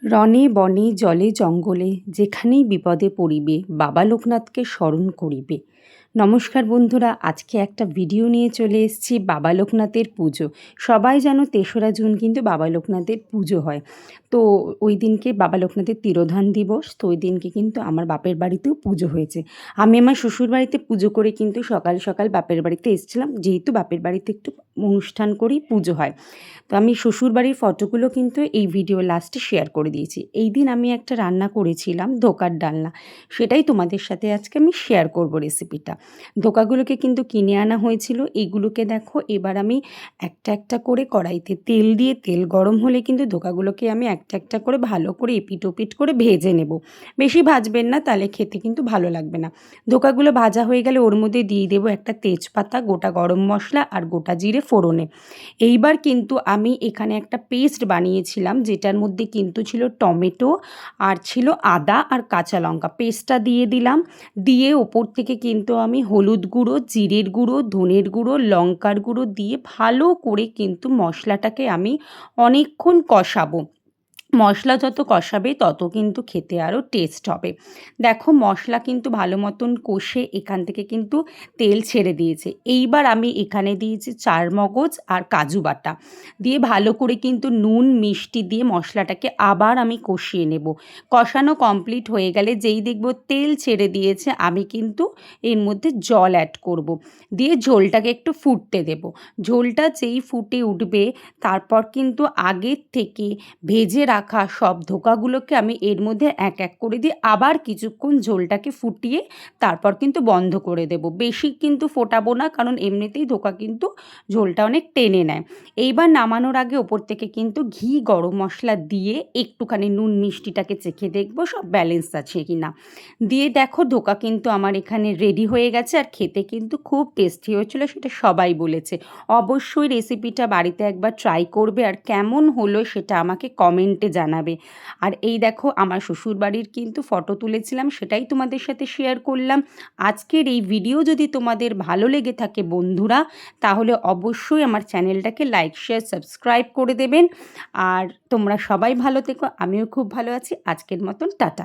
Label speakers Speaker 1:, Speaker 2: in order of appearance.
Speaker 1: রণে বনে জলে জঙ্গলে যেখানেই বিপদে পড়িবে বাবা লোকনাথকে স্মরণ করিবে। নমস্কার বন্ধুরা, আজকে একটা ভিডিও নিয়ে চলে এসেছি বাবা লোকনাথের পুজো। সবাই জানো ৩রা জুন কিন্তু বাবা লোকনাথের পুজো হয়। তো ওই দিনকে বাবা লোকনাথের তিরোধান দিবস, তো ওই দিনকে কিন্তু আমার বাপের বাড়িতেও পুজো হয়েছে। আমি আমার শ্বশুর বাড়িতে পুজো করে কিন্তু সকাল সকাল বাপের বাড়িতে এসেছিলাম, যেহেতু বাপের বাড়িতে একটু অনুষ্ঠান করেই পুজো হয়। তো আমি শ্বশুরবাড়ির ফটোগুলো কিন্তু এই ভিডিও লাস্টে শেয়ার করে দিয়েছি। এই দিন আমি একটা রান্না করেছিলাম ধোকার ডালনা, সেটাই তোমাদের সাথে আজকে আমি শেয়ার করব রেসিপিটা। ধোকাগুলোকে কিন্তু কিনে আনা হয়েছিল। এইগুলোকে দেখো, এবার আমি একটা একটা করে কড়াইতে তেল দিয়ে, তেল গরম হলে কিন্তু ধোকাগুলোকে আমি একটা একটা করে ভালো করে এপিট ওপিট করে ভেজে নেব। বেশি ভাজবেন না, তাহলে খেতে কিন্তু ভালো লাগবে না। ধোকাগুলো ভাজা হয়ে গেলে ওর মধ্যে দিয়ে দেবো একটা তেজপাতা, গোটা গরম মশলা আর গোটা জিরে ফোড়নে। এইবার কিন্তু আমি এখানে একটা পেস্ট বানিয়েছিলাম, যেটার মধ্যে কিন্তু ছিল টমেটো আর ছিল আদা আর কাঁচা লঙ্কা। পেস্টটা দিয়ে দিলাম, দিয়ে ওপর থেকে কিন্তু আমি হলুদ গুঁড়ো, জিরের গুঁড়ো, ধনের গুঁড়ো, লঙ্কার গুঁড়ো দিয়ে ভালো করে কিন্তু মশলাটাকে আমি অনেকক্ষণ কষাবো। মশলা যত কষাবে তত কিন্তু খেতে আরও টেস্ট হবে। দেখো, মশলা কিন্তু ভালো মতন কষে এখান থেকে কিন্তু তেল ছেড়ে দিয়েছে। এইবার আমি এখানে দিয়েছি চারমগজ আর কাজু বাটা দিয়ে ভালো করে কিন্তু নুন মিষ্টি দিয়ে মশলাটাকে আবার আমি কষিয়ে নেব। কষানো কমপ্লিট হয়ে গেলে যেই দেখব তেল ছেড়ে দিয়েছে, আমি কিন্তু এর মধ্যে জল অ্যাড করব। দিয়ে ঝোলটাকে একটু ফুটতে দেব। ঝোলটা যেই ফুটে উঠবে, তারপর কিন্তু আগের থেকে ভেজে রাখা সব ধোকাগুলোকে আমি এর মধ্যে এক এক করে দিয়ে আবার কিছুক্ষণ ঝোলটাকে ফুটিয়ে তারপর কিন্তু বন্ধ করে দেব। বেশি কিন্তু ফোটাবো না, কারণ এমনিতেই ধোকা কিন্তু ঝোলটা অনেক টেনে নেয়। এইবার নামানোর আগে ওপর থেকে কিন্তু ঘি, গরম মশলা দিয়ে একটুখানি নুন মিষ্টিটাকে চেখে দেখবো সব ব্যালেন্স আছে কি না। দিয়ে দেখো, ধোকা কিন্তু আমার এখানে রেডি হয়ে গেছে, আর খেতে কিন্তু খুব টেস্টি হয়েছিল, সেটা সবাই বলেছে। অবশ্যই রেসিপিটা বাড়িতে একবার ট্রাই করবে, আর কেমন হলো সেটা আমাকে কমেন্টে জানাবে। আর এই দেখো, আমার শ্বশুরবাড়ির কিন্তু ফটো তুলেছিলাম, সেটাই তোমাদের সাথে শেয়ার করলাম। আজকের এই ভিডিও যদি তোমাদের ভালো লেগে থাকে বন্ধুরা, তাহলে অবশ্যই আমার চ্যানেলটাকে লাইক, শেয়ার, সাবস্ক্রাইব করে দেবেন। আর তোমরা সবাই ভালো থেকো, আমিও খুব ভালো আছি। আজকের মতন টাটা।